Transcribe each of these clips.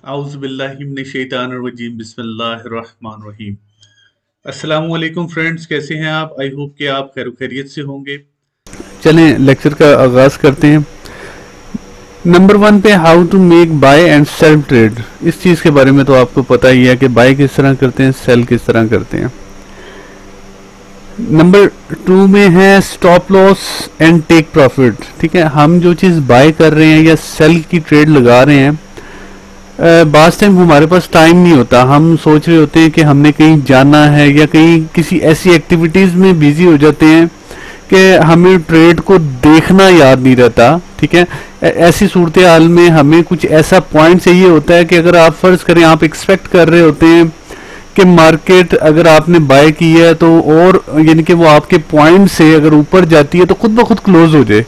आउज़ुबिल्लाहिमिनश्शैतानिर्रजीम बिस्मिल्लाहिर्रहमानिर्रहीम। अस्सलामु अलैकुम फ्रेंड्स, कैसे हैं आप? आई होप कि आप खैर खैरियत से होंगे। चलें लेक्चर का आगाज करते हैं। नंबर 1 पे how to make buy and sell trade. इस चीज़ के बारे में तो आपको पता ही है कि बाय किस तरह करते हैं, सेल किस तरह करते हैं। नंबर 2 में है stop loss and take profit. ठीक है, हम जो चीज़ बाय कर रहे हैं या सेल की ट्रेड लगा रहे हैं, बास टाइम हमारे पास टाइम नहीं होता, हम सोच रहे होते हैं कि हमने कहीं जाना है या कहीं किसी ऐसी एक्टिविटीज़ में बिजी हो जाते हैं कि हमें ट्रेड को देखना याद नहीं रहता। ठीक है, ऐसी सूरत हाल में हमें कुछ ऐसा पॉइंट चाहिए होता है कि अगर आप फर्ज करें, आप एक्सपेक्ट कर रहे होते हैं कि मार्केट अगर आपने बाय की है तो और यानी कि वो आपके पॉइंट से अगर ऊपर जाती है तो खुद ब खुद क्लोज हो जाए।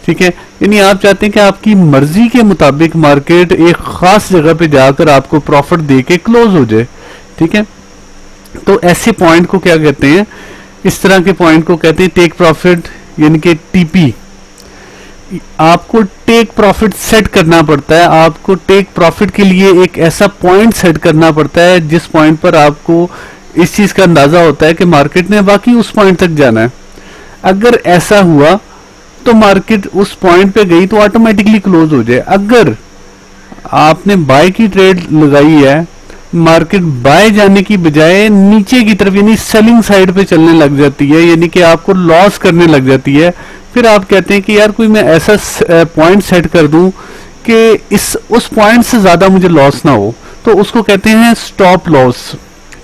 ठीक है, यानी आप चाहते हैं कि आपकी मर्जी के मुताबिक मार्केट एक खास जगह पे जाकर आपको प्रॉफिट दे के क्लोज हो जाए। ठीक है, तो ऐसे पॉइंट को क्या कहते हैं? इस तरह के पॉइंट को कहते हैं टेक प्रॉफिट, यानी कि टीपी। आपको टेक प्रॉफिट सेट करना पड़ता है, आपको टेक प्रॉफिट के लिए एक ऐसा पॉइंट सेट करना पड़ता है जिस पॉइंट पर आपको इस चीज का अंदाजा होता है कि मार्केट ने बाकी उस पॉइंट तक जाना है। अगर ऐसा हुआ तो मार्केट उस पॉइंट पे गई तो ऑटोमेटिकली क्लोज हो जाए। अगर आपने बाय की ट्रेड लगाई है, मार्केट बाय जाने की बजाय नीचे की तरफ यानी सेलिंग साइड पे चलने लग जाती है, यानी कि आपको लॉस करने लग जाती है, फिर आप कहते हैं कि यार कोई मैं ऐसा पॉइंट सेट कर दूं कि उस पॉइंट से ज्यादा मुझे लॉस ना हो, तो उसको कहते हैं स्टॉप लॉस।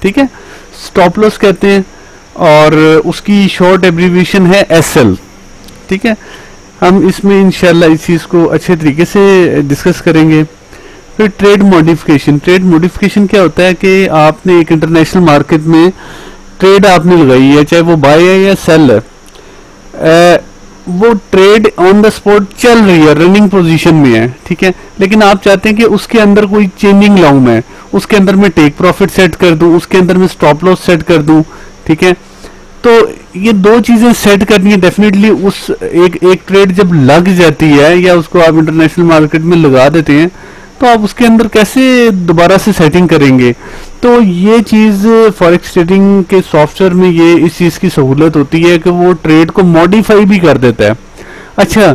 ठीक है, स्टॉप लॉस कहते हैं और उसकी शॉर्ट एब्रीविएशन है एसएल। ठीक है, हम इसमें इंशाल्लाह इस चीज को अच्छे तरीके से डिस्कस करेंगे। फिर ट्रेड मॉडिफिकेशन। ट्रेड मॉडिफिकेशन क्या होता है कि आपने एक इंटरनेशनल मार्केट में ट्रेड आपने लगाई है, चाहे वो बाय है या सेल है, वो ट्रेड ऑन द स्पॉट चल रही है, रनिंग पोजीशन में है। ठीक है, लेकिन आप चाहते हैं कि उसके अंदर कोई चेंजिंग लाऊं, मैं उसके अंदर मैं टेक प्रॉफिट सेट कर दूं, उसके अंदर मैं स्टॉप लॉस सेट कर दूं। ठीक है, तो ये दो चीजें सेट करनी है डेफिनेटली। उस एक ट्रेड जब लग जाती है या उसको आप इंटरनेशनल मार्केट में लगा देते हैं तो आप उसके अंदर कैसे दोबारा से सेटिंग करेंगे? तो ये चीज फॉरेक्स ट्रेडिंग के सॉफ्टवेयर में ये इस चीज की सहूलत होती है कि वो ट्रेड को मॉडिफाई भी कर देता है। अच्छा,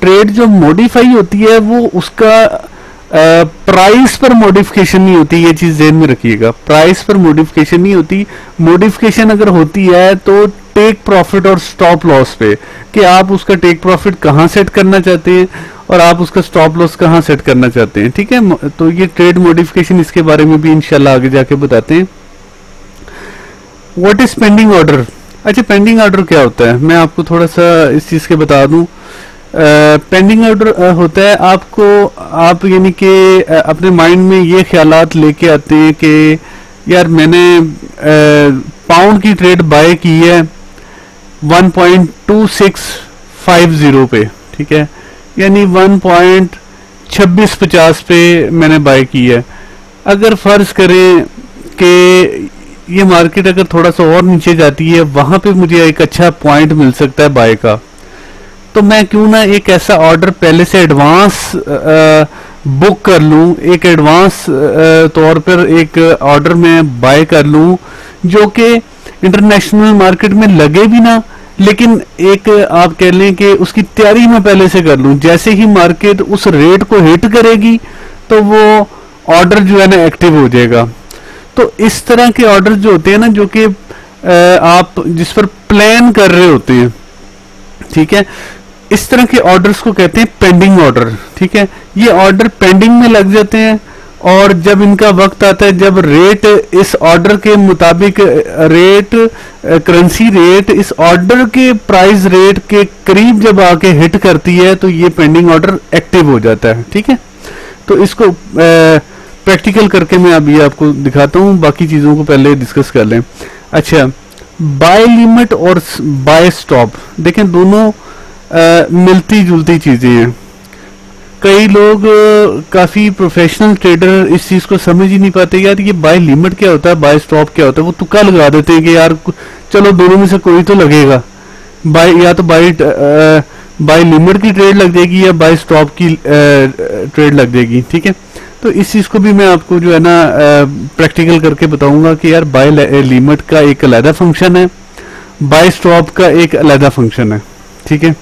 ट्रेड जो मॉडिफाई होती है वो उसका प्राइस पर मॉडिफिकेशन नहीं होती, ये चीज ध्यान में रखिएगा। प्राइस पर मॉडिफिकेशन नहीं होती, मॉडिफिकेशन अगर होती है तो टेक प्रॉफिट और स्टॉप लॉस पे, कि आप उसका टेक प्रॉफिट कहां सेट करना चाहते हैं और आप उसका स्टॉप लॉस कहां सेट करना चाहते हैं। ठीक है, तो ये ट्रेड मॉडिफिकेशन, इसके बारे में भी इंशाल्लाह आगे जाके बताते हैं। What is pending order? अच्छा, पेंडिंग ऑर्डर क्या होता है, मैं आपको थोड़ा सा इस चीज के बता दूं। पेंडिंग ऑर्डर होता है आपको, आप यानी कि अपने माइंड में ये ख्यालात लेके आते हैं कि यार मैंने पाउंड की ट्रेड बाय की है 1.2650 पे। ठीक है, यानी 1.2650 पे मैंने बाय की है। अगर फर्ज करें कि ये मार्केट अगर थोड़ा सा और नीचे जाती है, वहां पे मुझे एक अच्छा पॉइंट मिल सकता है बाय का, तो मैं क्यों ना एक ऐसा ऑर्डर पहले से एडवांस बुक कर लूं, एक एडवांस तौर पर एक ऑर्डर में बाय कर लूं जो कि इंटरनेशनल मार्केट में लगे भी ना, लेकिन एक आप कह लें कि उसकी तैयारी मैं पहले से कर लूं। जैसे ही मार्केट उस रेट को हिट करेगी तो वो ऑर्डर जो है ना एक्टिव हो जाएगा। तो इस तरह के ऑर्डर जो होते हैं ना, जो कि आप जिस पर प्लान कर रहे होते हैं, ठीक है, इस तरह के ऑर्डर्स को कहते हैं पेंडिंग ऑर्डर। ठीक है, ये ऑर्डर पेंडिंग में लग जाते हैं और जब इनका वक्त आता है, जब रेट इस ऑर्डर के मुताबिक रेट करेंसी रेट इस ऑर्डर के प्राइस रेट के करीब जब आके हिट करती है तो ये पेंडिंग ऑर्डर एक्टिव हो जाता है। ठीक है, तो इसको प्रैक्टिकल करके मैं अभी आपको दिखाता हूं, बाकी चीजों को पहले डिस्कस कर लें। अच्छा, बाय लिमिट और बाय स्टॉप, देखें दोनों मिलती जुलती चीजें हैं। कई लोग काफी प्रोफेशनल ट्रेडर इस चीज को समझ ही नहीं पाते, यार ये बाय लिमिट क्या होता है, बाय स्टॉप क्या होता है। वो तुक्का लगा देते हैं कि यार चलो दोनों में से कोई तो लगेगा, बाय या तो बाय लिमिट की ट्रेड लग जाएगी या बाय स्टॉप की ट्रेड लग जाएगी। ठीक है, तो इस चीज को भी मैं आपको जो है ना प्रैक्टिकल करके बताऊंगा कि यार बाय लिमिट का एक अलग फंक्शन है, बाय स्टॉप का एक अलग फंक्शन है। ठीक है,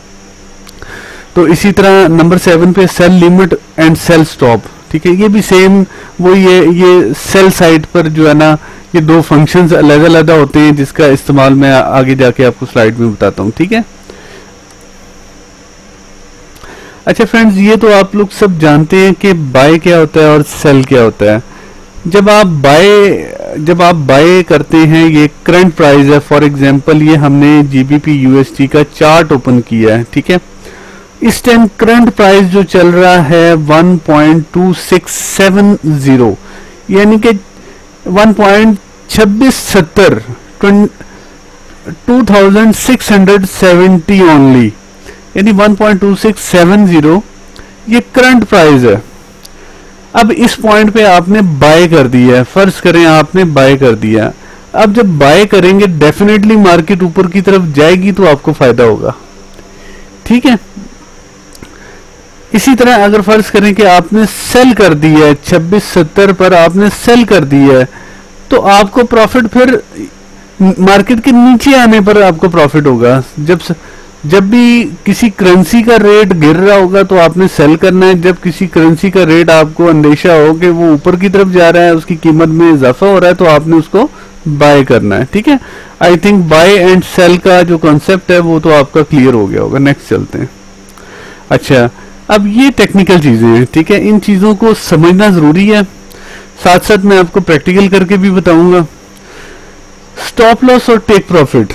तो इसी तरह नंबर 7 पे sell limit and sell stop. ठीक है, ये भी सेम वो ये सेल साइड पर जो है ना ये दो फंक्शंस अलग अलग होते हैं, जिसका इस्तेमाल मैं आगे जाके आपको स्लाइड में बताता हूँ। ठीक है, अच्छा फ्रेंड्स, ये तो आप लोग सब जानते हैं कि बाय क्या होता है और सेल क्या होता है। जब आप बाय करते हैं, ये करंट प्राइस है, फॉर एग्जांपल ये हमने जीबीपी यूएसडी का चार्ट ओपन किया है। ठीक है, इस टाइम करंट प्राइस जो चल रहा है 1.2670, यानी कि 1.2670 2670 ओनली, यानी 1.2670 ये करंट प्राइस है। अब इस पॉइंट पे आपने बाय कर दिया है, फर्ज करें आपने बाय कर दिया। अब जब बाय करेंगे डेफिनेटली मार्केट ऊपर की तरफ जाएगी तो आपको फायदा होगा। ठीक है, इसी तरह अगर फर्ज करें कि आपने सेल कर दिया है 2670 पर, आपने सेल कर दिया है, तो आपको प्रॉफिट फिर मार्केट के नीचे आने पर आपको प्रॉफिट होगा। जब भी किसी करेंसी का रेट गिर रहा होगा तो आपने सेल करना है, जब किसी करेंसी का रेट आपको अंदेशा हो कि वो ऊपर की तरफ जा रहा है, उसकी कीमत में इजाफा हो रहा है, तो आपने उसको बाय करना है। ठीक है, I think buy and sell का जो कॉन्सेप्ट है वो तो आपका क्लियर हो गया होगा। नेक्स्ट चलते हैं। अच्छा, अब ये टेक्निकल चीजें हैं। ठीक है, इन चीजों को समझना जरूरी है, साथ साथ मैं आपको प्रैक्टिकल करके भी बताऊंगा। स्टॉप लॉस और टेक प्रॉफिट,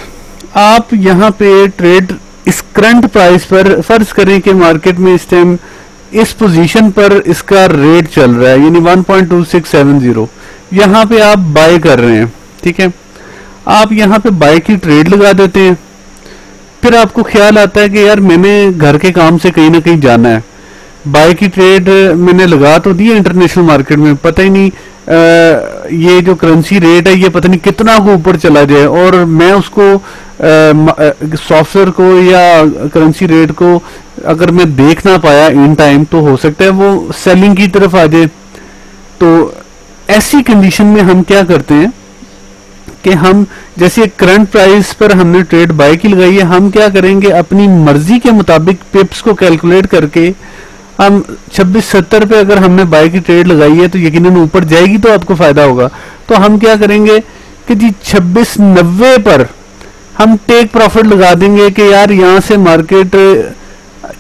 आप यहाँ पे ट्रेड इस करंट प्राइस पर, फर्ज करें कि मार्केट में इस टाइम इस पोजीशन पर इसका रेट चल रहा है, यानी 1.2670, यहाँ पे आप बाय कर रहे हैं। ठीक है, आप यहाँ पे बाय की ट्रेड लगा देते हैं, फिर आपको ख्याल आता है कि यार मैंने घर के काम से कहीं ना कहीं जाना है, बाय की ट्रेड मैंने लगा तो दी इंटरनेशनल मार्केट में, पता ही नहीं ये जो करेंसी रेट है ये पता नहीं कितना को ऊपर चला जाए, और मैं उसको सॉफ्टवेयर को या करेंसी रेट को अगर मैं देख ना पाया इन टाइम, तो हो सकता है वो सेलिंग की तरफ आ जाए। तो ऐसी कंडीशन में हम क्या करते हैं कि हम जैसे करंट प्राइस पर हमने ट्रेड बाय की लगाई है, हम क्या करेंगे अपनी मर्जी के मुताबिक पिप्स को कैलकुलेट करके हम 2670 पे अगर हमने बाय की ट्रेड लगाई है तो यकीनन ऊपर जाएगी तो आपको फायदा होगा। तो हम क्या करेंगे कि जी 2690 पर हम टेक प्रॉफिट लगा देंगे कि यार यहाँ से मार्केट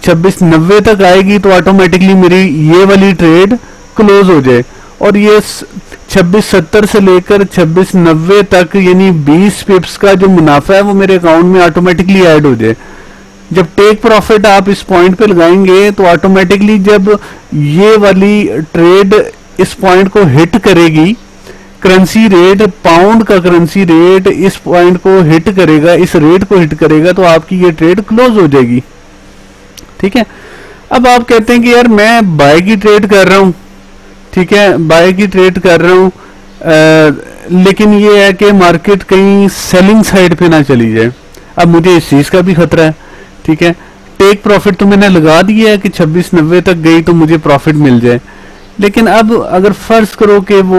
2690 तक आएगी तो ऑटोमेटिकली मेरी ये वाली ट्रेड क्लोज हो जाए, और ये 2670 से लेकर 2690 तक यानी 20 पिप्स का जो मुनाफा है वो मेरे अकाउंट में ऑटोमेटिकली ऐड हो जाए। जब टेक प्रॉफिट आप इस पॉइंट पे लगाएंगे तो ऑटोमेटिकली जब ये वाली ट्रेड इस पॉइंट को हिट करेगी, करेंसी रेट, पाउंड का करेंसी रेट इस पॉइंट को हिट करेगा, इस रेट को हिट करेगा, तो आपकी ये ट्रेड क्लोज हो जाएगी। ठीक है, अब आप कहते हैं कि यार मैं बाय की ट्रेड कर रहा हूं, ठीक है, बाय की ट्रेड कर रहा हूं, लेकिन ये है कि मार्केट कहीं सेलिंग साइड पे ना चली जाए। अब मुझे इस चीज का भी खतरा है। ठीक है, टेक प्रॉफिट तो मैंने लगा दिया है कि 2690 तक गई तो मुझे प्रॉफिट मिल जाए, लेकिन अब अगर फर्ज करो कि वो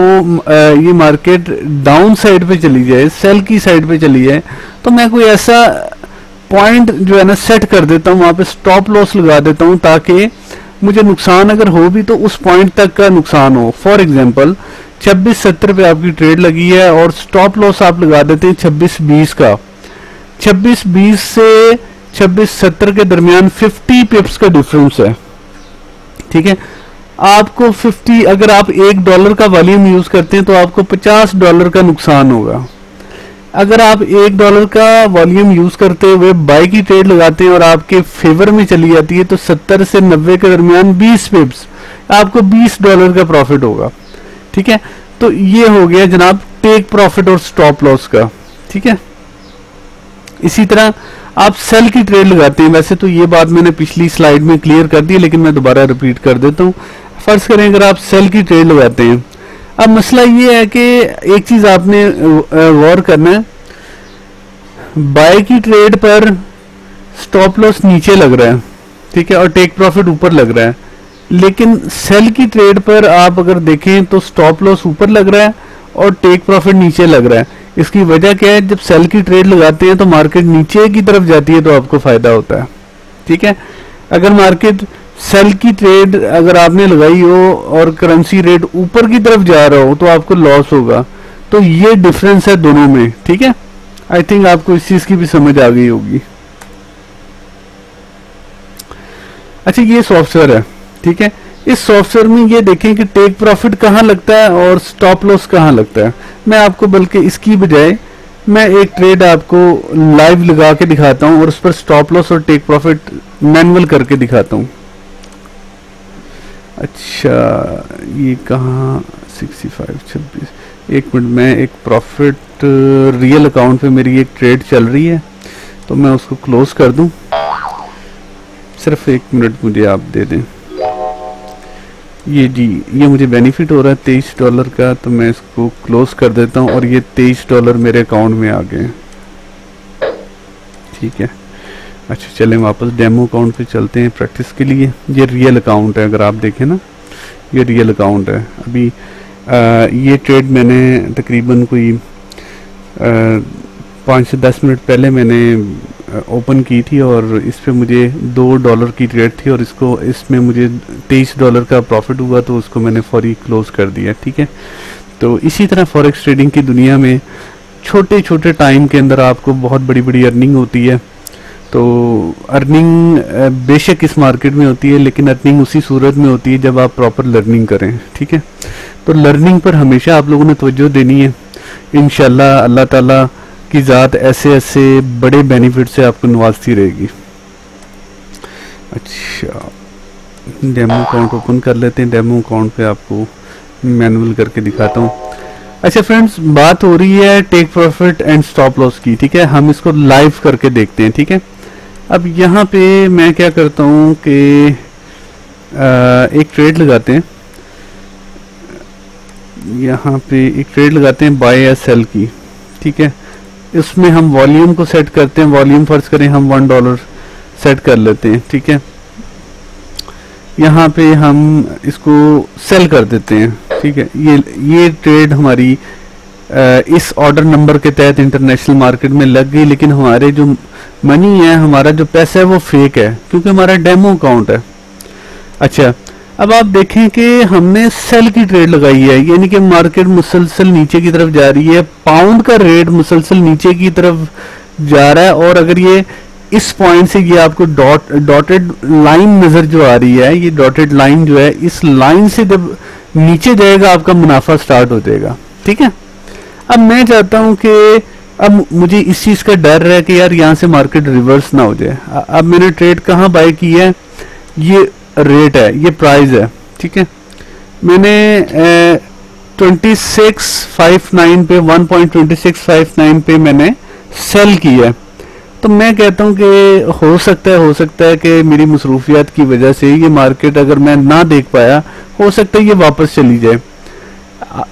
ये मार्केट डाउन साइड पे चली जाए, सेल की साइड पे चली जाए, तो मैं कोई ऐसा पॉइंट जो है ना सेट कर देता हूँ, वहां पे स्टॉप लॉस लगा देता हूँ ताकि मुझे नुकसान अगर हो भी तो उस पॉइंट तक का नुकसान हो। फॉर एग्जांपल 2670 पे आपकी ट्रेड लगी है और स्टॉप लॉस आप लगा देते हैं 2620 का। 2620 से 2670 के दरमियान 50 पिप्स का डिफरेंस है। ठीक है, आपको 50, अगर आप $1 का वॉल्यूम यूज करते हैं तो आपको $50 का नुकसान होगा। अगर आप $1 का वॉल्यूम यूज करते हुए बाय की ट्रेड लगाते हैं और आपके फेवर में चली जाती है तो 70 से 90 के दरमियान 20 पिप्स, आपको $20 का प्रॉफिट होगा। ठीक है, तो ये हो गया जनाब टेक प्रॉफिट और स्टॉप लॉस का। ठीक है, इसी तरह आप सेल की ट्रेड लगाते हैं, वैसे तो ये बात मैंने पिछली स्लाइड में क्लियर कर दी, लेकिन मैं दोबारा रिपीट कर देता हूँ। फर्ज करें अगर आप सेल की ट्रेड लगाते हैं, अब मसला ये है कि एक चीज आपने गौर करना है, बाय की ट्रेड पर स्टॉप लॉस नीचे लग रहा है, ठीक है, और टेक प्रॉफिट ऊपर लग रहा है, लेकिन सेल की ट्रेड पर आप अगर देखें तो स्टॉप लॉस ऊपर लग रहा है और टेक प्रॉफिट नीचे लग रहा है। इसकी वजह क्या है, जब सेल की ट्रेड लगाते हैं तो मार्केट नीचे की तरफ जाती है तो आपको फायदा होता है, ठीक है। अगर मार्केट सेल की ट्रेड अगर आपने लगाई हो और करेंसी रेट ऊपर की तरफ जा रहा हो तो आपको लॉस होगा। तो ये डिफरेंस है दोनों में, ठीक है। आई थिंक आपको इस चीज की भी समझ आ गई होगी। अच्छा, ये सॉफ्टवेयर है, ठीक है। इस सॉफ्टवेयर में ये देखें कि टेक प्रॉफिट कहाँ लगता है और स्टॉप लॉस कहाँ लगता है। मैं आपको बल्कि इसकी बजाय मैं एक ट्रेड आपको लाइव लगा के दिखाता हूँ और उस पर स्टॉप लॉस और टेक प्रॉफिट मैनुअल करके दिखाता हूँ। अच्छा, ये कहाँ 65 26, एक मिनट, मैं एक प्रॉफिट रियल अकाउंट पे मेरी एक ट्रेड चल रही है तो मैं उसको क्लोज कर दूं। सिर्फ एक मिनट मुझे आप दे दें। ये जी, ये मुझे बेनिफिट हो रहा है $23 का, तो मैं इसको क्लोज कर देता हूँ और ये $23 मेरे अकाउंट में आ गए, ठीक है। अच्छा, चलें वापस डेमो अकाउंट पे चलते हैं प्रैक्टिस के लिए। ये रियल अकाउंट है, अगर आप देखें ना, ये रियल अकाउंट है। अभी ये ट्रेड मैंने तकरीबन कोई 5 से 10 मिनट पहले मैंने ओपन की थी और इस पे मुझे $2 की ट्रेड थी और इसमें मुझे $23 का प्रॉफिट हुआ, तो उसको मैंने फौरी क्लोज कर दिया, ठीक है। तो इसी तरह फॉरेक्स ट्रेडिंग की दुनिया में छोटे छोटे टाइम के अंदर आपको बहुत बड़ी बड़ी अर्निंग होती है। तो अर्निंग बेशक इस मार्केट में होती है, लेकिन अर्निंग उसी सूरत में होती है जब आप प्रॉपर लर्निंग करें, ठीक है। तो लर्निंग पर हमेशा आप लोगों ने तवज्जो देनी है। इंशाल्लाह अल्लाह ताला की ज़ात ऐसे ऐसे बड़े बेनिफिट से आपको नवाजती रहेगी। अच्छा, डेमो अकाउंट ओपन कर लेते हैं। डेमो अकाउंट पे आपको मैनुअल करके दिखाता हूँ। अच्छा फ्रेंड्स, बात हो रही है take profit and stop loss की, ठीक है। हम इसको लाइव करके देखते हैं, ठीक है। अब यहाँ पे मैं क्या करता हूँ कि एक ट्रेड लगाते हैं, यहाँ पे एक ट्रेड लगाते हैं बाय या सेल की, ठीक है। इसमें हम वॉल्यूम को सेट करते हैं। वॉल्यूम फर्ज करें हम $1 सेट कर लेते हैं, ठीक है। यहाँ पे हम इसको सेल कर देते हैं, ठीक है। ये ट्रेड हमारी इस ऑर्डर नंबर के तहत इंटरनेशनल मार्केट में लग गई, लेकिन हमारे जो मनी है, हमारा जो पैसा है वो फेक है, क्योंकि हमारा डेमो अकाउंट है। अच्छा, अब आप देखें कि हमने सेल की ट्रेड लगाई है, यानी कि मार्केट मुसलसल नीचे की तरफ जा रही है, पाउंड का रेट मुसलसल नीचे की तरफ जा रहा है। और अगर ये इस पॉइंट से ये आपको डॉटेड लाइन नजर जो आ रही है, ये डॉटेड लाइन जो है, इस लाइन से जब नीचे जाएगा आपका मुनाफा स्टार्ट हो जाएगा, ठीक है। अब मैं चाहता हूं कि अब मुझे इस चीज का डर है कि यार यहाँ से मार्केट रिवर्स ना हो जाए। अब मैंने ट्रेड कहाँ बाय की है, ये रेट है, ये प्राइस है, ठीक है। मैंने 2659 पे 1.2659 पे मैंने सेल की है। तो मैं कहता हूं कि हो सकता है कि मेरी मसरूफियात की वजह से ये मार्केट अगर मैं ना देख पाया, हो सकता है ये वापस चली जाए।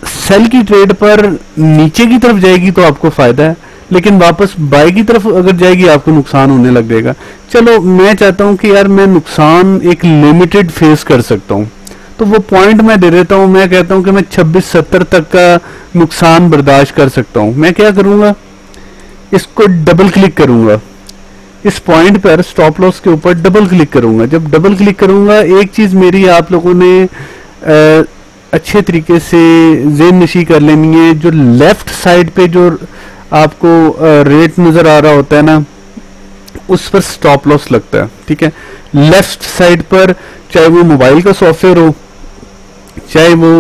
सेल की ट्रेड पर नीचे की तरफ जाएगी तो आपको फायदा है, लेकिन वापस बाय की तरफ अगर जाएगी आपको नुकसान होने लग जाएगा। चलो, मैं चाहता हूं कि यार मैं नुकसान एक लिमिटेड फेस कर सकता हूं, तो वो पॉइंट मैं दे देता हूं। मैं कहता हूं कि मैं 2670 तक का नुकसान बर्दाश्त कर सकता हूं। मैं क्या करूंगा, इसको डबल क्लिक करूंगा, इस पॉइंट पर स्टॉप लॉस के ऊपर डबल क्लिक करूंगा। जब डबल क्लिक करूंगा, एक चीज मेरी आप लोगों ने अच्छे तरीके से ज़हन नशी कर लेनी है, जो लेफ्ट साइड पे जो आपको रेट नजर आ रहा होता है ना, उस पर स्टॉप लॉस लगता है, ठीक है। लेफ्ट साइड पर, चाहे वो मोबाइल का सॉफ्टवेयर हो, चाहे वो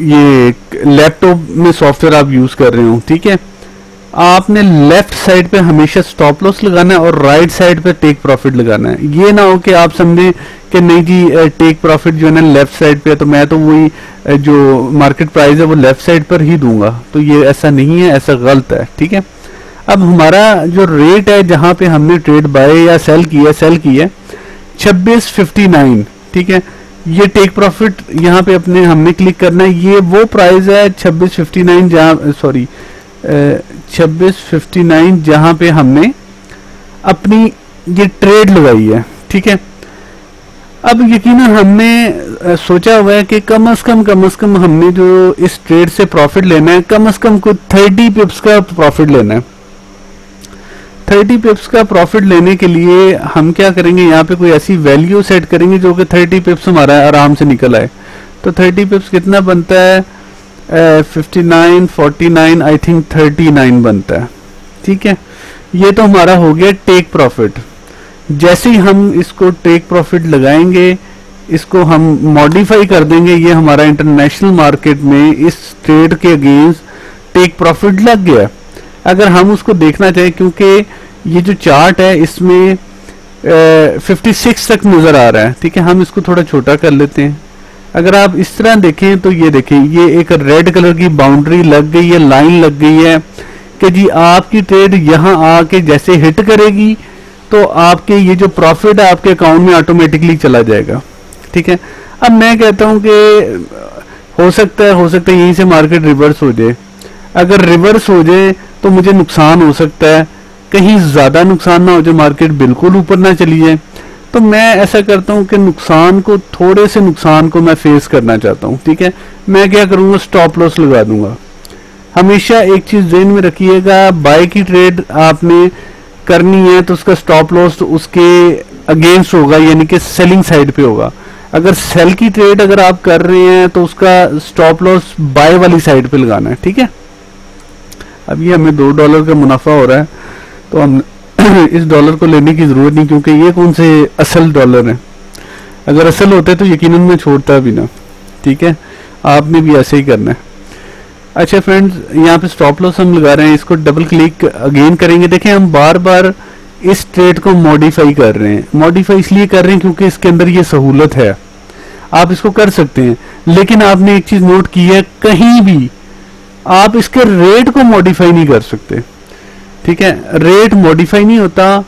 ये लैपटॉप में सॉफ्टवेयर आप यूज कर रहे हो, ठीक है, आपने लेफ्ट साइड पे हमेशा स्टॉप लॉस लगाना है और राइट साइड पे टेक प्रॉफिट लगाना है। ये ना हो कि आप समझें कि नहीं जी टेक प्रॉफिट जो है ना लेफ्ट साइड पे है, तो मैं तो वही जो मार्केट प्राइस है वो लेफ्ट साइड पर ही दूंगा। तो ये ऐसा नहीं है, ऐसा गलत है, ठीक है। अब हमारा जो रेट है जहां पे हमने ट्रेड बाय या सेल की है 2659, ठीक है। ये टेक प्रॉफिट यहाँ पे अपने हमने क्लिक करना है। ये वो प्राइस है 2659 जहाँ 2659 जहां पे हमने अपनी ये ट्रेड लगाई है, ठीक है। अब यकीनन हमने सोचा हुआ है कि कम से कम हमने जो इस ट्रेड से प्रॉफिट लेना है, कम से कम कुछ 30 पिप्स का प्रॉफिट लेना है। 30 पिप्स का प्रॉफिट लेने के लिए हम क्या करेंगे, यहाँ पे कोई ऐसी वैल्यू सेट करेंगे जो कि 30 पिप्स हमारा आराम से निकल आए। तो 30 पिप्स कितना बनता है, 59, 49, आई थिंक 39 बनता है। ठीक है, ये तो हमारा हो गया टेक प्रॉफिट। जैसे ही हम इसको टेक प्रॉफिट लगाएंगे, इसको हम मॉडिफाई कर देंगे, ये हमारा इंटरनेशनल मार्केट में इस ट्रेड के अगेंस्ट टेक प्रॉफिट लग गया। अगर हम उसको देखना चाहें, क्योंकि ये जो चार्ट है इसमें 56 तक नजर आ रहा है। ठीक है, हम इसको थोड़ा छोटा कर लेते हैं। अगर आप इस तरह देखें तो ये देखें, ये एक रेड कलर की बाउंड्री लग गई है, लाइन लग गई है कि जी आपकी ट्रेड यहाँ आके जैसे हिट करेगी तो आपके ये जो प्रॉफिट है आपके अकाउंट में ऑटोमेटिकली चला जाएगा। ठीक है, अब मैं कहता हूं कि हो सकता है यहीं से मार्केट रिवर्स हो जाए। अगर रिवर्स हो जाए तो मुझे नुकसान हो सकता है, कहीं ज्यादा नुकसान ना हो जाए, मार्केट बिल्कुल ऊपर ना चली जाए। तो मैं ऐसा करता हूं कि थोड़े से नुकसान को मैं फेस करना चाहता हूं। ठीक है, मैं क्या करूंगा, स्टॉप लॉस लगा दूंगा। हमेशा एक चीज ध्यान में रखिएगा, बाय की ट्रेड आपने करनी है तो उसका स्टॉप लॉस उसके अगेंस्ट होगा, यानी कि सेलिंग साइड पे होगा। अगर सेल की ट्रेड अगर आप कर रहे हैं तो उसका स्टॉप लॉस बाय वाली साइड पे लगाना है। ठीक है, अब ये हमें $2 का मुनाफा हो रहा है तो हम इस डॉलर को लेने की जरूरत नहीं, क्योंकि ये कौन से असल डॉलर है। अगर असल होते तो यकीनन मैं छोड़ता भी ना। ठीक है, आपने भी ऐसे ही करना है। अच्छा फ्रेंड्स, यहाँ पे स्टॉप लॉस हम लगा रहे हैं, इसको डबल क्लिक अगेन करेंगे। देखें, हम बार बार इस ट्रेड को मॉडिफाई कर रहे हैं। मॉडिफाई इसलिए कर रहे हैं क्योंकि इसके अंदर ये सहूलत है, आप इसको कर सकते हैं। लेकिन आपने एक चीज नोट की है, कहीं भी आप इसके रेट को मॉडिफाई नहीं कर सकते। ठीक है, रेट मॉडिफाई नहीं होता,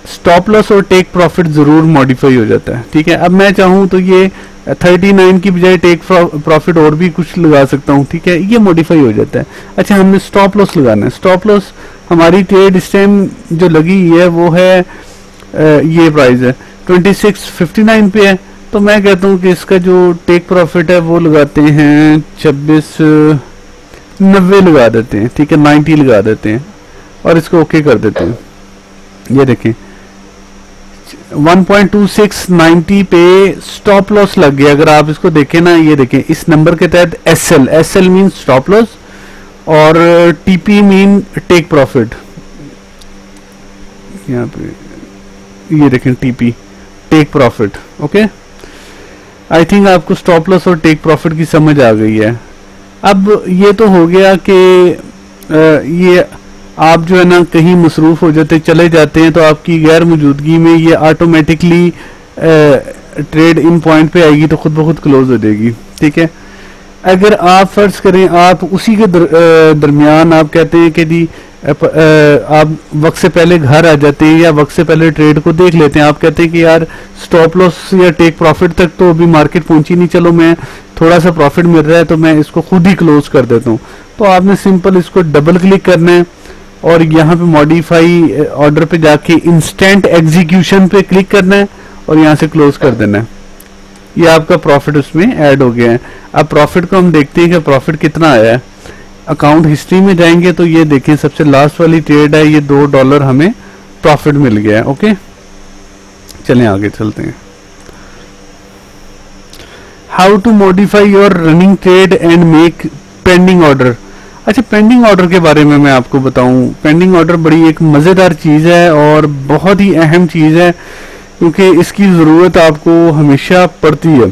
स्टॉप लॉस और टेक प्रॉफिट जरूर मॉडिफाई हो जाता है। ठीक है, अब मैं चाहूं तो ये 39 की बजाय टेक प्रॉफिट और भी कुछ लगा सकता हूं। ठीक है, ये मॉडिफाई हो जाता है। अच्छा, हमने स्टॉप लॉस लगाना है। स्टॉप लॉस हमारी ट्रेड इस टाइम जो लगी है वो है ये प्राइस है 2659 पे है। तो मैं कहता हूं कि इसका जो टेक प्रॉफिट है वो लगाते हैं 2690 लगा देते हैं। ठीक है, 90 लगा देते हैं और इसको ओके कर देते हैं। ये देखें 1.2690 पे स्टॉप लॉस लग गया। अगर आप इसको देखें ना, ये देखें इस नंबर के तहत एसएल मीन स्टॉप लॉस और टीपी मीन टेक प्रॉफिट। यहाँ पे ये देखें TP take profit. Okay, I think आपको स्टॉप लॉस और टेक प्रॉफिट की समझ आ गई है। अब ये तो हो गया कि ये आप जो है ना कहीं मसरूफ हो जाते चले जाते हैं तो आपकी गैर मौजूदगी में ये ऑटोमेटिकली ट्रेड इन पॉइंट पे आएगी तो खुद ब खुद क्लोज हो जाएगी। ठीक है, अगर आप फर्ज करें आप उसी के दरमियान आप कहते हैं कि जी आप वक्त से पहले घर आ जाते हैं या वक्त से पहले ट्रेड को देख लेते हैं, आप कहते हैं कि यार स्टॉप लॉस या टेक प्रॉफिट तक तो अभी मार्केट पहुंची नहीं, चलो मैं थोड़ा सा प्रॉफिट मिल रहा है तो मैं इसको खुद ही क्लोज कर देता हूं। तो आपने सिंपल इसको डबल क्लिक करना है और यहाँ पे मॉडिफाई ऑर्डर पे जाके इंस्टेंट एग्जीक्यूशन पे क्लिक करना है और यहाँ से क्लोज कर देना है। ये आपका प्रॉफिट उसमें ऐड हो गया है। अब प्रॉफिट को हम देखते हैं कि प्रॉफिट कितना आया है। अकाउंट हिस्ट्री में जाएंगे तो ये देखें सबसे लास्ट वाली ट्रेड है, ये $2 हमें प्रॉफिट मिल गया है। ओके, चलें आगे चलते हैं। How to modify your running trade and make pending order. अच्छा, पेंडिंग ऑर्डर के बारे में मैं आपको बताऊं। पेंडिंग ऑर्डर बड़ी एक मजेदार चीज है और बहुत ही अहम चीज है क्योंकि इसकी जरूरत आपको हमेशा पड़ती है।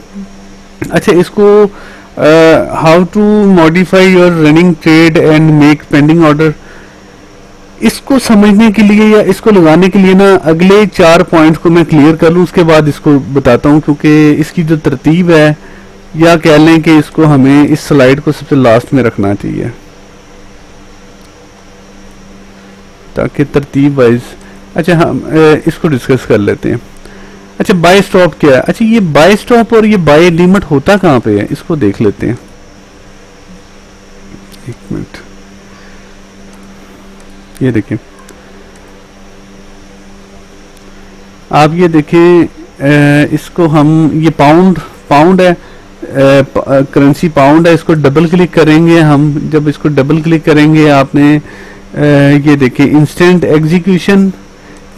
अच्छा, इसको how to modify your running trade and make pending order, इसको समझने के लिए या इसको लगाने के लिए ना अगले 4 पॉइंट्स को मैं क्लियर कर लूं, उसके बाद इसको बताता हूं क्योंकि इसकी जो तरतीब है, या कह लें कि इसको हमें इस स्लाइड को सबसे लास्ट में रखना चाहिए ताकि तरतीब वाइज। अच्छा, हम इसको डिस्कस कर लेते हैं। अच्छा, बाय स्टॉप क्या है? अच्छा, ये बाय स्टॉप और ये बाय लिमिट होता कहाँ पे है, इसको देख लेते हैं। एक मिनट, ये देखें, आप ये देखें इसको हम, ये पाउंड है, करेंसी पाउंड है, इसको डबल क्लिक करेंगे हम। जब इसको डबल क्लिक करेंगे आपने ये देखिए इंस्टेंट एग्जीक्यूशन,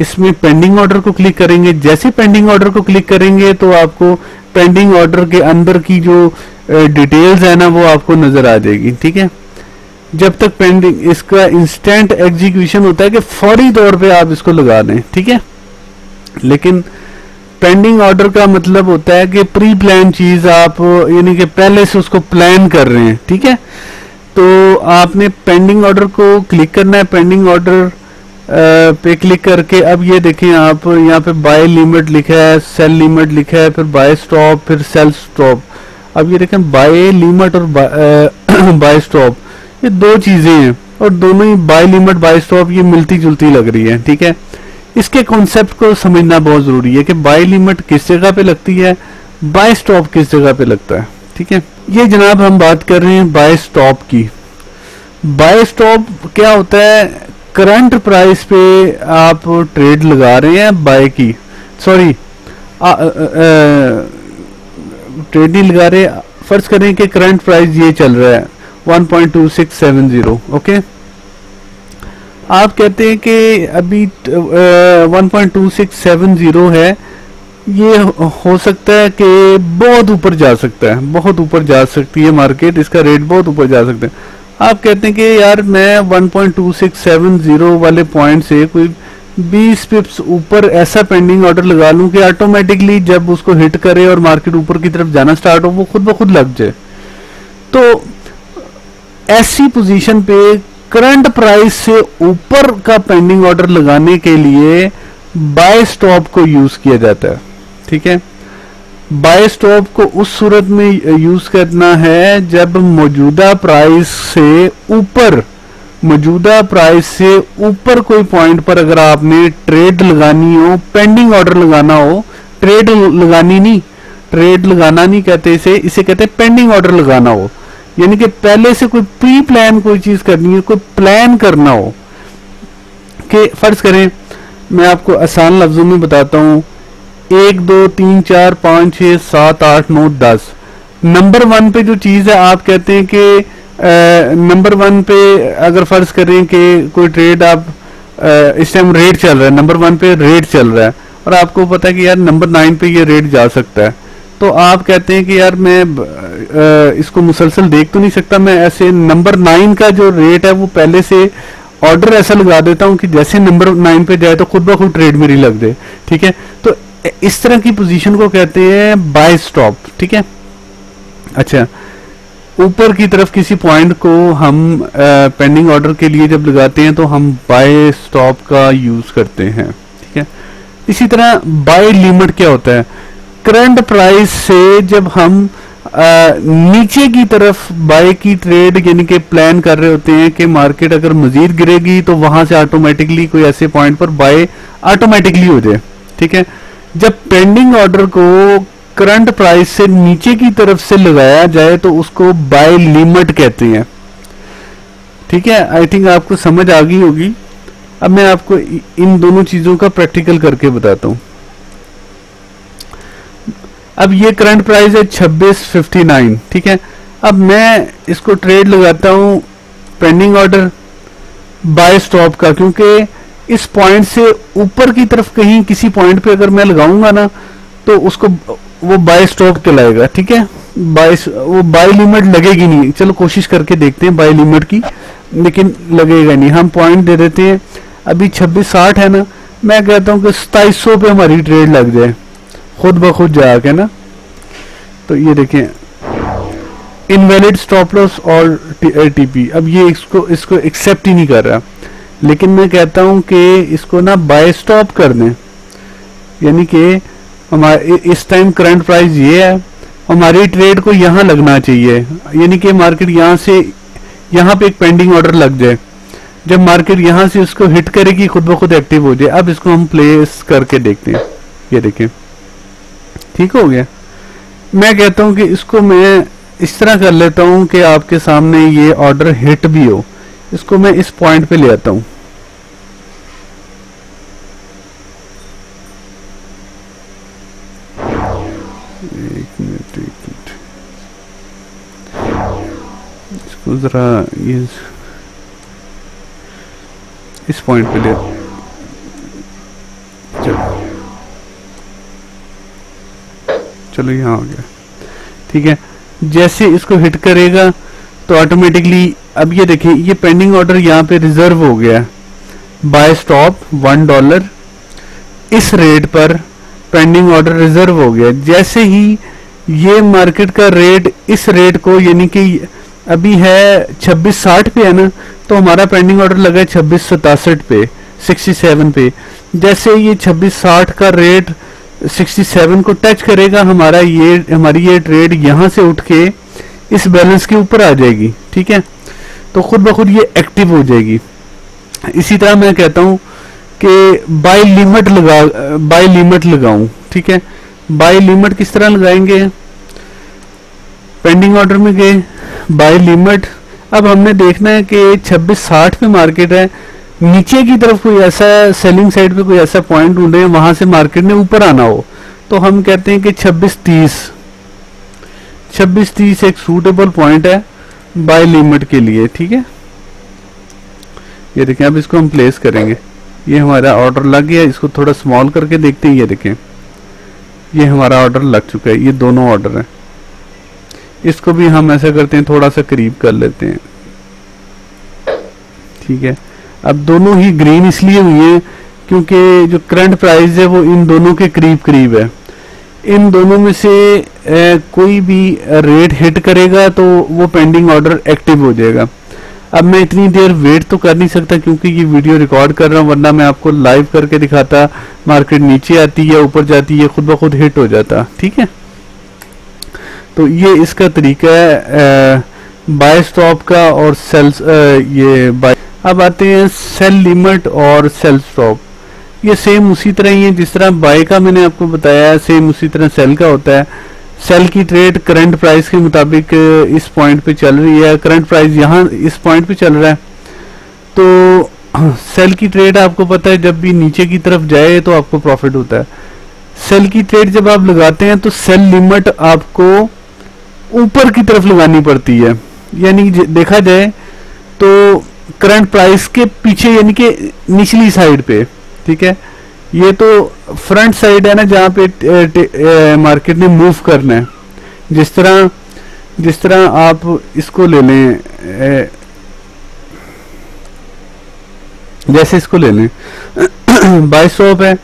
इसमें पेंडिंग ऑर्डर को क्लिक करेंगे। जैसे पेंडिंग ऑर्डर को क्लिक करेंगे तो आपको पेंडिंग ऑर्डर के अंदर की जो डिटेल्स है ना वो आपको नजर आ जाएगी, ठीक है। जब तक पेंडिंग, इसका इंस्टेंट एग्जीक्यूशन होता है कि फौरी तौर पे आप इसको लगा दें, ठीक है। लेकिन पेंडिंग ऑर्डर का मतलब होता है कि प्री प्लान चीज आप, यानी कि पहले से उसको प्लान कर रहे हैं, ठीक है। तो आपने पेंडिंग ऑर्डर को क्लिक करना है। पेंडिंग ऑर्डर पे क्लिक करके अब ये देखें आप, यहाँ पे बाय लिमिट लिखा है, सेल लिमिट लिखा है, फिर बाय स्टॉप, फिर सेल स्टॉप। अब ये देखें बाय लिमिट और बाय स्टॉप, ये दो चीजें हैं और दोनों ही बाय लिमिट बाय स्टॉप ये मिलती जुलती लग रही है, ठीक है। इसके कॉन्सेप्ट को समझना बहुत जरूरी है कि बाय लिमिट किस जगह पे लगती है, बाय स्टॉप किस जगह पे लगता है, ठीक है। ये जनाब हम बात कर रहे हैं बाय स्टॉप की। बाय स्टॉप क्या होता है, करंट प्राइस पे आप ट्रेड लगा रहे हैं बाय की, सॉरी ट्रेड नहीं लगा रहे, फर्ज करें कि करंट प्राइस ये चल रहा है 1.2670, ओके। आप कहते हैं कि अभी 1.2670 है, ये हो सकता है कि बहुत ऊपर जा सकता है, बहुत ऊपर जा सकती है मार्केट, इसका रेट बहुत ऊपर जा सकता है। आप कहते हैं कि यार मैं 1.2670 वाले पॉइंट से कोई 20 पिप्स ऊपर ऐसा पेंडिंग ऑर्डर लगा लूं कि ऑटोमेटिकली जब उसको हिट करे और मार्केट ऊपर की तरफ जाना स्टार्ट हो वो खुद ब खुद लग जाए। तो ऐसी पोजीशन पे करंट प्राइस से ऊपर का पेंडिंग ऑर्डर लगाने के लिए बाय स्टॉप को यूज किया जाता है, ठीक है। बाय स्टॉप को उस सूरत में यूज करना है जब मौजूदा प्राइस से ऊपर कोई पॉइंट पर अगर आपने ट्रेड लगानी हो, पेंडिंग ऑर्डर लगाना हो, ट्रेड लगाना नहीं कहते इसे कहते हैं पेंडिंग ऑर्डर लगाना हो, यानी कि पहले से कोई प्री प्लान कोई चीज करनी है, कोई प्लान करना हो। कि फर्ज करें, मैं आपको आसान लफ्जों में बताता हूं, 1 2 3 4 5 6 7 8 9 10 नंबर 1 पे जो चीज है, आप कहते हैं कि नंबर 1 पे अगर फर्ज करें कि कोई ट्रेड आप इस टाइम रेट चल रहा है, नंबर 1 पे रेट चल रहा है और आपको पता है कि यार नंबर 9 पे ये रेट जा सकता है, तो आप कहते हैं कि यार मैं इसको मुसलसल देख तो नहीं सकता, मैं ऐसे नंबर 9 का जो रेट है वो पहले से ऑर्डर ऐसा लगा देता हूं कि जैसे नंबर 9 पे जाए तो खुद ब खुद ट्रेड मेरी लग जाए, ठीक है। तो इस तरह की पोजीशन को कहते हैं बाय स्टॉप, ठीक है। अच्छा, ऊपर की तरफ किसी पॉइंट को हम पेंडिंग ऑर्डर के लिए जब लगाते हैं तो हम बाय स्टॉप का यूज करते हैं, ठीक है। इसी तरह बाय लिमिट क्या होता है, करंट प्राइस से जब हम नीचे की तरफ बाय की ट्रेड यानी कि प्लान कर रहे होते हैं कि मार्केट अगर मजीद गिरेगी तो वहां से ऑटोमेटिकली कोई ऐसे पॉइंट पर बाय ऑटोमेटिकली हो जाए, ठीक है। जब पेंडिंग ऑर्डर को करंट प्राइस से नीचे की तरफ से लगाया जाए तो उसको बाय लिमिट कहते हैं, ठीक है। आई थिंक आपको समझ आ गई होगी। अब मैं आपको इन दोनों चीजों का प्रैक्टिकल करके बताता हूं। अब ये करंट प्राइस है 2659, ठीक है। अब मैं इसको ट्रेड लगाता हूं पेंडिंग ऑर्डर बाय स्टॉप का, क्योंकि इस पॉइंट से ऊपर की तरफ कहीं किसी पॉइंट पे अगर मैं लगाऊंगा ना तो उसको वो बाय स्टॉप कहलाएगा, ठीक है। वो बाय लिमिट लगेगी नहीं, चलो कोशिश करके देखते हैं बाय लिमिट की, लेकिन लगेगा नहीं। हम पॉइंट दे देते हैं, अभी 2660 है ना, मैं कहता हूं कि 2700 पे हमारी ट्रेड लग जाए खुद ब खुद जाके ना। तो ये देखें इनवैलिड स्टॉप लॉस और टीपी, अब ये इसको एक्सेप्ट ही नहीं कर रहा, लेकिन मैं कहता हूं कि इसको ना बाय स्टॉप कर दें, यानी कि हमारे इस टाइम करंट प्राइस ये है, हमारी ट्रेड को यहां लगना चाहिए, यानी कि मार्केट यहां से यहां पे एक पेंडिंग ऑर्डर लग जाए, जब मार्केट यहां से उसको हिट करेगी खुद ब खुद एक्टिव हो जाए। अब इसको हम प्लेस करके देखते हैं, ये देखें ठीक हो गया। मैं कहता हूं कि इसको मैं इस तरह कर लेता हूं कि आपके सामने ये ऑर्डर हिट भी हो, इसको मैं इस पॉइंट पे ले आता हूं, एक मिनट इसको ज़रा ये इस पॉइंट पे ले चलो यहाँ हो गया, ठीक है। जैसे इसको हिट करेगा तो ऑटोमेटिकली अब ये देखिए ये पेंडिंग ऑर्डर यहाँ पे रिजर्व हो गया, बाय स्टॉप $1 इस रेट पर पेंडिंग ऑर्डर रिजर्व हो गया। जैसे ही ये मार्केट का रेट इस रेट को यानी कि अभी है 2660 पे है ना, तो हमारा पेंडिंग ऑर्डर लगा है 2667 पे 67 पे। जैसे ये 2660 का रेट 67 को टच करेगा हमारी ये ट्रेड यहाँ से उठ के इस बैलेंस के ऊपर आ जाएगी, ठीक है। तो खुद ब खुद ये एक्टिव हो जाएगी। इसी तरह मैं कहता हूँ कि बाय लिमिट लगाऊं, ठीक है। बाय लिमिट किस तरह लगाएंगे, पेंडिंग ऑर्डर में गए, बाय लिमिट। अब हमने देखना है कि 2660 पे मार्केट है, नीचे की तरफ कोई ऐसा सेलिंग साइड पे कोई ऐसा पॉइंट ढूंढे वहां से मार्केट ने ऊपर आना हो, तो हम कहते हैं कि 2630 एक सूटेबल पॉइंट है बाय लिमिट के लिए, ठीक है। ये देखें, अब इसको हम प्लेस करेंगे, ये हमारा ऑर्डर लग गया। इसको थोड़ा स्मॉल करके देखते हैं, ये देखें ये हमारा ऑर्डर लग चुका है, ये दोनों ऑर्डर हैं। इसको भी हम ऐसा करते हैं, थोड़ा सा करीब कर लेते हैं, ठीक है। अब दोनों ही ग्रीन इसलिए हुई है क्योंकि जो करंट प्राइस है वो इन दोनों के करीब करीब है। इन दोनों में से कोई भी रेट हिट करेगा तो वो पेंडिंग ऑर्डर एक्टिव हो जाएगा। अब मैं इतनी देर वेट तो कर नहीं सकता क्योंकि ये वीडियो रिकॉर्ड कर रहा हूँ, वरना मैं आपको लाइव करके दिखाता, मार्केट नीचे आती है ऊपर जाती है खुद ब खुद हिट हो जाता, ठीक है। तो ये इसका तरीका है बाय स्टॉप का और सेल्स ये बाय। अब आते हैं सेल लिमिट और सेल स्टॉप। ये सेम उसी तरह ही है जिस तरह बाय का मैंने आपको बताया है, सेम उसी तरह सेल का होता है। सेल की ट्रेड करंट प्राइस के मुताबिक इस पॉइंट पे चल रही है, करंट प्राइस यहाँ इस पॉइंट पे चल रहा है, तो सेल की ट्रेड आपको पता है जब भी नीचे की तरफ जाए तो आपको प्रॉफिट होता है। सेल की ट्रेड जब आप लगाते हैं तो सेल लिमिट आपको ऊपर की तरफ लगानी पड़ती है, यानी देखा जाए तो करंट प्राइस के पीछे यानी कि निचली साइड पे, ठीक है। ये तो फ्रंट साइड है ना जहाँ पे मार्केट ने मूव करना है। जिस तरह आप इसको ले लें, जैसे इसको ले लें बाय स्टॉप है,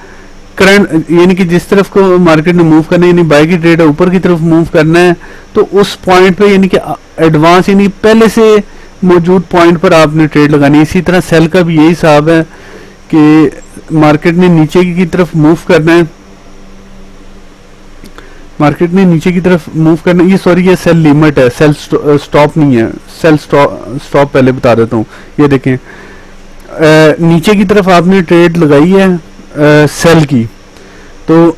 करंट यानी कि जिस तरफ को मार्केट ने मूव करना है यानी बाय की ट्रेड है ऊपर की तरफ मूव करना है, तो उस पॉइंट पे यानी कि एडवांस यानी पहले से मौजूद पॉइंट पर आपने ट्रेड लगानी है। इसी तरह सेल का भी यही हिसाब है कि मार्केट ने नीचे की तरफ मूव करना है, मार्केट ने नीचे की तरफ मूव करना है। ये सॉरी ये सेल लिमिट है, सेल स्टॉप नहीं है, सेल स्टॉप पहले बता देता हूँ। ये देखें नीचे की तरफ आपने ट्रेड लगाई है सेल की, तो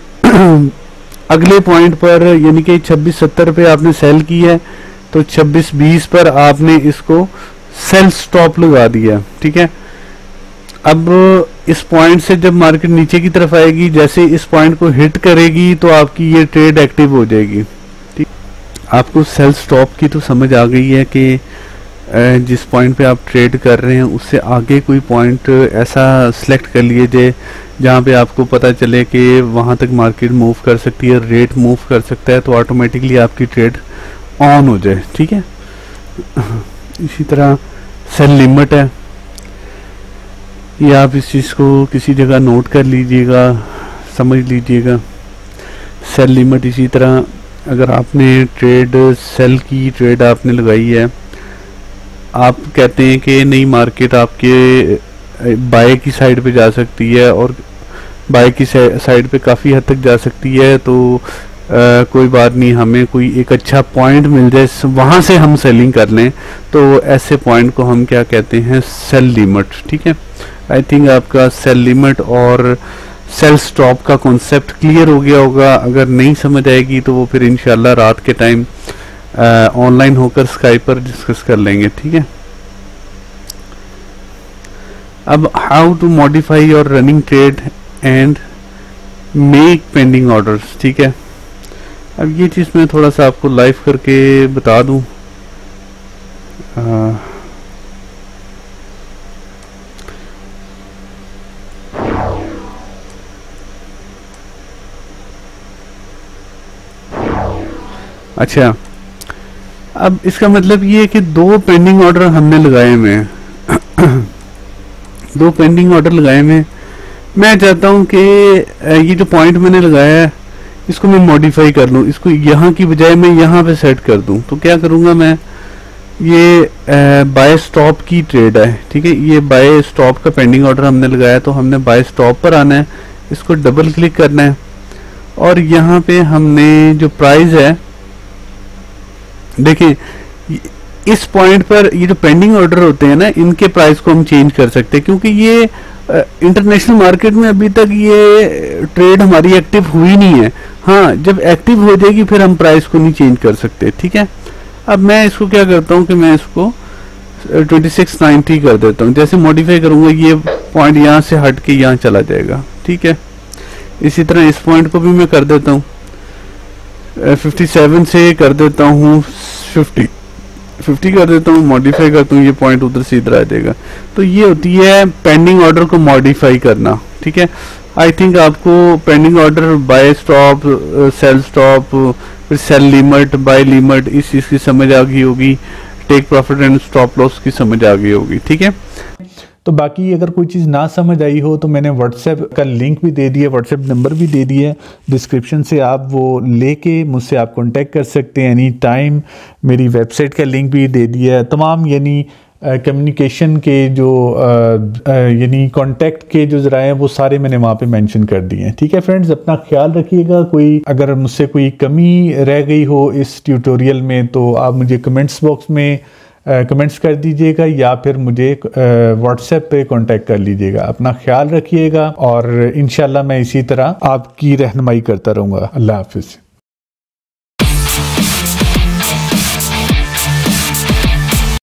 अगले पॉइंट पर यानी कि 2670 पे आपने सेल की है, तो 2620 पर आपने इसको सेल स्टॉप लगा दिया, ठीक है। अब इस पॉइंट से जब मार्केट नीचे की तरफ आएगी, जैसे इस पॉइंट को हिट करेगी तो आपकी ये ट्रेड एक्टिव हो जाएगी, ठीक। आपको सेल स्टॉप की तो समझ आ गई है कि जिस पॉइंट पे आप ट्रेड कर रहे हैं उससे आगे कोई पॉइंट ऐसा सिलेक्ट कर लीजिए जहाँ पे आपको पता चले कि वहाँ तक मार्केट मूव कर सकती है, रेट मूव कर सकता है, तो ऑटोमेटिकली आपकी ट्रेड ऑन हो जाए, ठीक है। इसी तरह सेल लिमिट है, ये आप इस चीज़ को किसी जगह नोट कर लीजिएगा, समझ लीजिएगा। सेल लिमिट इसी तरह अगर आपने ट्रेड सेल की ट्रेड आपने लगाई है, आप कहते हैं कि नहीं मार्केट आपके बाय की साइड पे जा सकती है और बाय की साइड पे काफ़ी हद तक जा सकती है, तो कोई बात नहीं, हमें कोई एक अच्छा पॉइंट मिल जाए वहाँ से हम सेलिंग कर लें, तो ऐसे पॉइंट को हम क्या कहते हैं, सेल लिमिट, ठीक है। आई थिंक आपका सेल लिमिट और सेल स्टॉप का कॉन्सेप्ट क्लियर हो गया होगा। अगर नहीं समझ आएगी तो वो फिर इंशाल्लाह रात के टाइम ऑनलाइन होकर स्काइप पर डिस्कस कर लेंगे, ठीक है। अब how to modify your running trade and make pending orders, ठीक है। अब ये चीज़ मैं थोड़ा सा आपको लाइव करके बता दूं। अच्छा, अब इसका मतलब ये है कि 2 पेंडिंग ऑर्डर हमने लगाए हुए हैं 2 पेंडिंग ऑर्डर लगाए हुए हैं। मैं चाहता हूँ कि ये जो पॉइंट मैंने लगाया है इसको मैं मॉडिफाई कर लूँ, इसको यहाँ की बजाय मैं यहाँ पे सेट कर दूँ। तो क्या करूँगा मैं, ये बाय स्टॉप की ट्रेड है, ठीक है। ये बाय स्टॉप का पेंडिंग ऑर्डर हमने लगाया, तो हमने बाय स्टॉप पर आना है, इसको डबल क्लिक करना है और यहाँ पे हमने जो प्राइस है, देखिए इस पॉइंट पर ये जो पेंडिंग ऑर्डर होते हैं ना, इनके प्राइस को हम चेंज कर सकते हैं, क्योंकि ये इंटरनेशनल मार्केट में अभी तक ये ट्रेड हमारी एक्टिव हुई नहीं है। हाँ, जब एक्टिव हो जाएगी फिर हम प्राइस को नहीं चेंज कर सकते, ठीक है। अब मैं इसको क्या करता हूँ कि मैं इसको 2690 कर देता हूँ। जैसे मॉडिफाई करूँगा ये पॉइंट यहाँ से हट के यहाँ चला जाएगा, ठीक है। इसी तरह इस पॉइंट को भी मैं कर देता हूँ 57 से कर देता हूँ 50 कर देता हूँ, मॉडिफाई करता हूँ, ये पॉइंट उधर से इधर आ जाएगा। तो ये होती है पेंडिंग ऑर्डर को मॉडिफाई करना, ठीक है। आई थिंक आपको pending order, buy stop, sell stop, फिर सेल लिमिट, बाय लिमिट, इस चीज़ की समझ आ गई होगी, take profit and stop loss की समझ आ गई होगी, ठीक है। तो बाकी अगर कोई चीज़ ना समझ आई हो तो मैंने व्हाट्सएप का लिंक भी दे दिया, व्हाट्सएप नंबर भी दे दिया है डिस्क्रिप्शन से, आप वो लेके मुझसे आप कांटेक्ट कर सकते हैं एनी टाइम। मेरी वेबसाइट का लिंक भी दे दिया है। तमाम यानी कम्युनिकेशन के जो यानी कांटेक्ट के जो ज़राए हैं वो सारे मैंने वहाँ पे मेंशन कर दिए हैं, ठीक है फ्रेंड्स। अपना ख्याल रखिएगा। कोई अगर मुझसे कोई कमी रह गई हो इस ट्यूटोरियल में तो आप मुझे कमेंट्स बॉक्स में कमेंट्स कर दीजिएगा या फिर मुझे व्हाट्सएप पे कांटेक्ट कर लीजिएगा। अपना ख्याल रखिएगा और इंशाल्लाह मैं इसी तरह आपकी रहनुमाई करता रहूँगा। अल्लाह हाफिज़।